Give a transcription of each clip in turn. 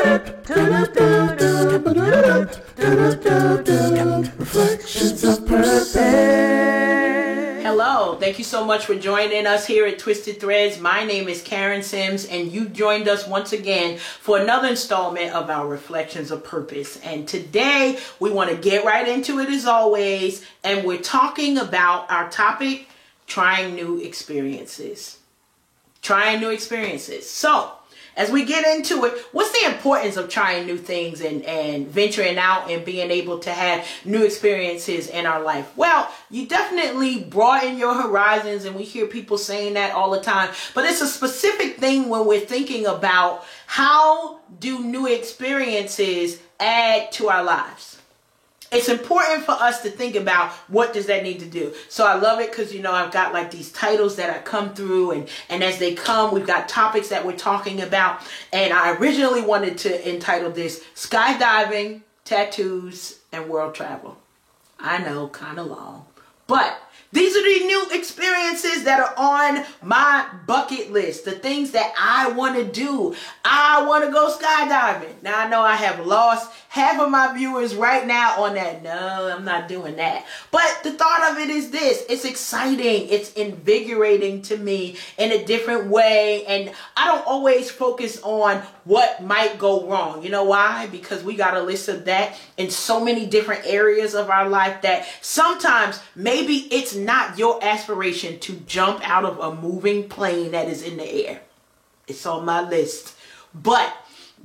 Reflections of Purpose. Hello, thank you so much for joining us here at Twisted Threads. My name is Karen Sims, and you joined us once again for another installment of our Reflections of Purpose. And today we want to get right into it as always, and we're talking about our topic, trying new experiences. Trying new experiences. So, as we get into it, what's the importance of trying new things and venturing out and being able to have new experiences in our life? Well, you definitely broaden your horizons, and we hear people saying that all the time. But it's a specific thing when we're thinking about how do new experiences add to our lives. It's important for us to think about what does that need to do. So I love it because, you know, I've got like these titles that I come through, and as they come, we've got topics that we're talking about. And I originally wanted to entitle this Skydiving, Tattoos, and World Travel. I know, kind of long, but these are the new experiences that are on my bucket list. The things that I want to do. I want to go skydiving. Now, I know I have lost half of my viewers right now on that. No, I'm not doing that. But the thought of it is this. It's exciting. It's invigorating to me in a different way. And I don't always focus on what might go wrong. You know why? Because we got a list of that in so many different areas of our life that sometimes maybe it's not your aspiration to jump out of a moving plane that is in the air. It's on my list. But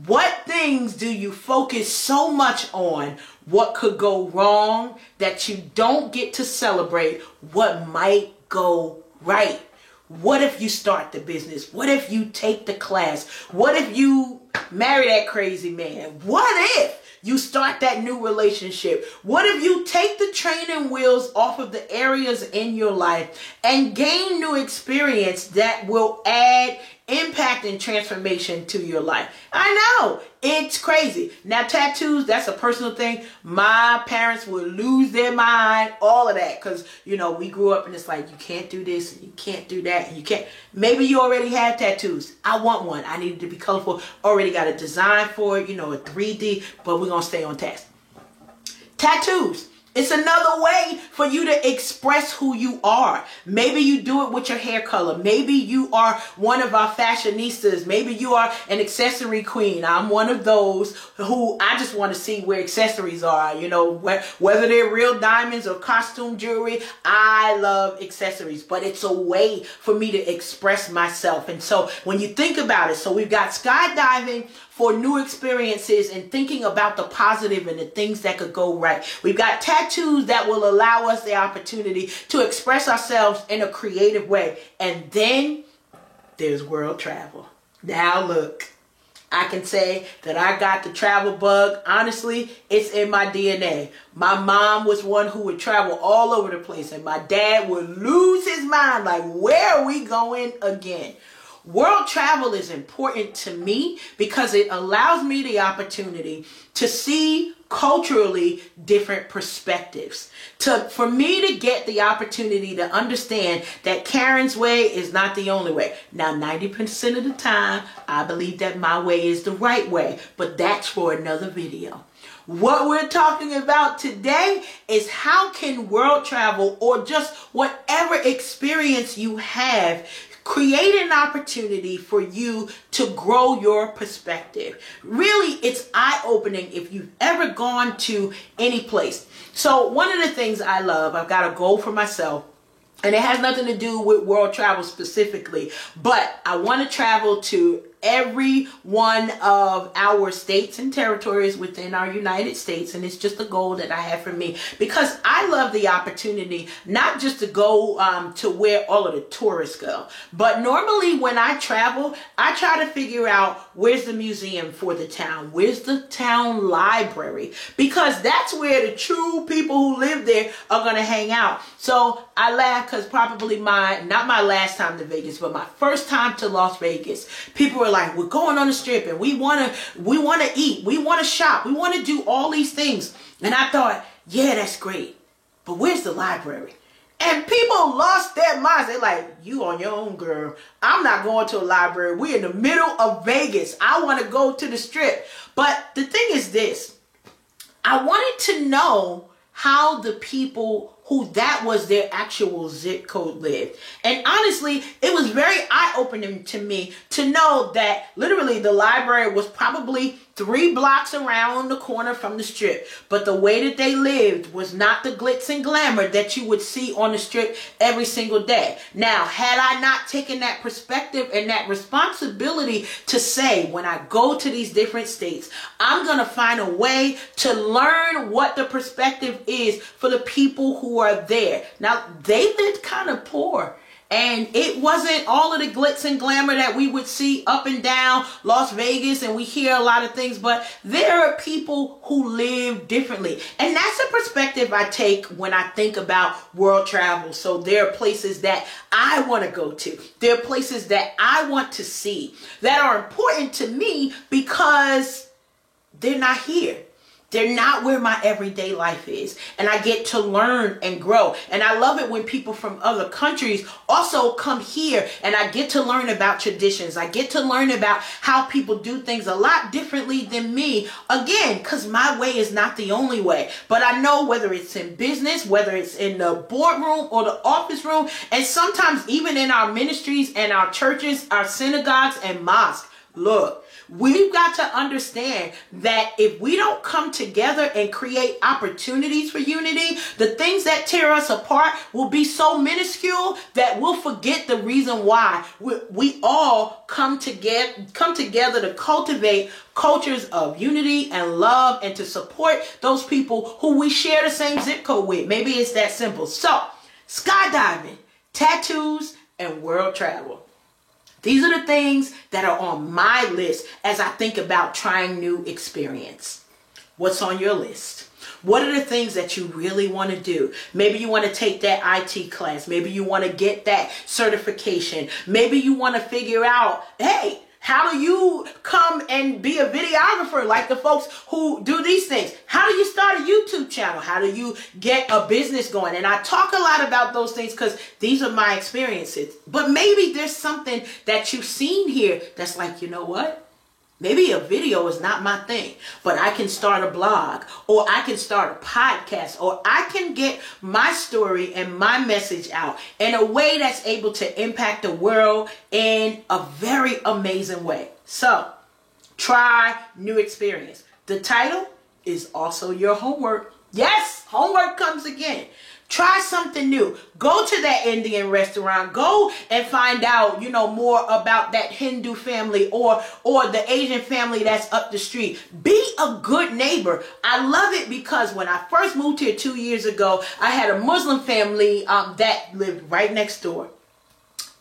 what things do you focus so much on what could go wrong that you don't get to celebrate what might go right? What if you start the business? What if you take the class? What if you marry that crazy man? What if you start that new relationship? What if you take the training wheels off of the areas in your life and gain new experience that will add impact and transformation to your life? I know, it's crazy. Now, tattoos, that's a personal thing. My parents would lose their mind, all of that, because, you know, we grew up and it's like, you can't do this, and you can't do that, and you can't. Maybe you already have tattoos. I want one. I need it to be colorful. Already got a design for it, you know, a 3D, but we're going to stay on task. Tattoos. It's another way for you to express who you are. Maybe you do it with your hair color. Maybe you are one of our fashionistas. Maybe you are an accessory queen. I'm one of those who I just want to see where accessories are. You know, whether they're real diamonds or costume jewelry, I love accessories. But it's a way for me to express myself. And so when you think about it, so we've got skydiving for new experiences and thinking about the positive and the things that could go right. We've got tattoos that will allow us the opportunity to express ourselves in a creative way. And then there's world travel. Now look, I can say that I got the travel bug. Honestly, it's in my DNA. My mom was one who would travel all over the place, and my dad would lose his mind like, where are we going again? World travel is important to me because it allows me the opportunity to see culturally different perspectives. For me to get the opportunity to understand that Karen's way is not the only way. Now, 90% of the time, I believe that my way is the right way, but that's for another video. What we're talking about today is how can world travel, or just whatever experience you have, create an opportunity for you to grow your perspective. Really, it's eye-opening if you've ever gone to any place. So one of the things I love, I've got a goal for myself, and it has nothing to do with world travel specifically, but I want to travel to every one of our states and territories within our United States. And it's just a goal that I have for me, because I love the opportunity not just to go to where all of the tourists go, but normally when I travel, I try to figure out where's the museum for the town, where's the town library, because that's where the true people who live there are going to hang out. So I laugh because probably not my last time to Vegas, but my first time to Las Vegas, people were like, we're going on the strip and we want to eat, we want to shop, we want to do all these things. And I thought, yeah, that's great, but where's the library? And people lost their minds. They're like, you on your own, girl. I'm not going to a library. We're in the middle of Vegas. I want to go to the Strip. But the thing is this. I wanted to know how the people who that was their actual zip code lived. And honestly, it was very eye-opening to me to know that literally the library was probably 3 blocks around the corner from the Strip. But the way that they lived was not the glitz and glamour that you would see on the Strip every single day. Now, had I not taken that perspective and that responsibility to say, when I go to these different states, I'm going to find a way to learn what the perspective is for the people who are there. Now, they lived kind of poor. And it wasn't all of the glitz and glamour that we would see up and down Las Vegas, and we hear a lot of things, but there are people who live differently. And that's a perspective I take when I think about world travel. So there are places that I want to go to. There are places that I want to see that are important to me because they're not here. They're not where my everyday life is. And I get to learn and grow. And I love it when people from other countries also come here and I get to learn about traditions. I get to learn about how people do things a lot differently than me. Again, because my way is not the only way. But I know whether it's in business, whether it's in the boardroom or the office room, and sometimes even in our ministries and our churches, our synagogues and mosques. Look, we've got to understand that if we don't come together and create opportunities for unity, the things that tear us apart will be so minuscule that we'll forget the reason why we all come together to cultivate cultures of unity and love and to support those people who we share the same zip code with. Maybe it's that simple. So, skydiving, tattoos, and world travel. These are the things that are on my list as I think about trying new experience. What's on your list? What are the things that you really want to do? Maybe you want to take that IT class. Maybe you want to get that certification. Maybe you want to figure out, hey, how do you come and be a videographer like the folks who do these things? How do you start a YouTube channel? How do you get a business going? And I talk a lot about those things because these are my experiences. But maybe there's something that you've seen here that's like, you know what? Maybe a video is not my thing, but I can start a blog, or I can start a podcast, or I can get my story and my message out in a way that's able to impact the world in a very amazing way. So, try new experience. The title is also your homework. Yes, homework comes again. Try something new. Go to that Indian restaurant. Go and find out, more about that Hindu family or the Asian family that's up the street. Be a good neighbor. I love it because when I first moved here 2 years ago, I had a Muslim family that lived right next door.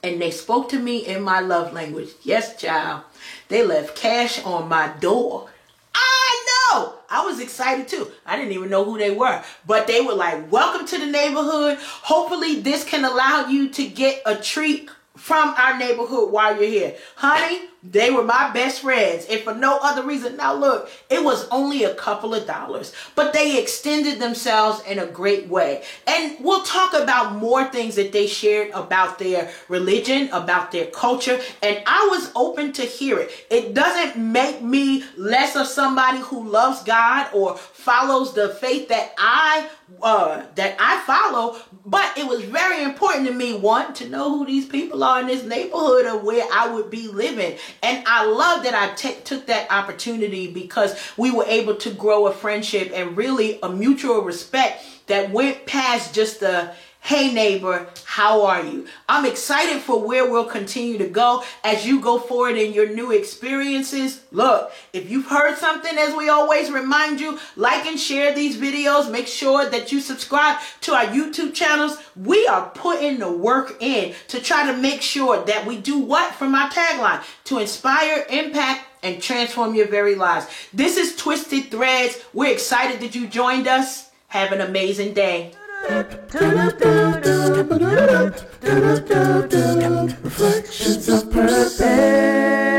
And they spoke to me in my love language. Yes, child. They left cash on my door. I was excited too. I didn't even know who they were. But they were like, welcome to the neighborhood. Hopefully this can allow you to get a treat from our neighborhood while you're here. Honey, they were my best friends. And for no other reason. Now look, it was only a couple of dollars. But they extended themselves in a great way. And we'll talk about more things that they shared about their religion, about their culture. And I was open to hear it. It doesn't make me less of somebody who loves God or follows the faith that I follow. But it was very important to me, one, to know who these people are in this neighborhood of where I would be living. And I love that I took that opportunity because we were able to grow a friendship and really a mutual respect that went past just the, hey neighbor, how are you? I'm excited for where we'll continue to go as you go forward in your new experiences. Look, if you've heard something, as we always remind you, like and share these videos. Make sure that you subscribe to our YouTube channels. We are putting the work in to try to make sure that we do what from our tagline? To inspire, impact, and transform your very lives. This is Twisted Threads. We're excited that you joined us. Have an amazing day. Reflections of Purpose.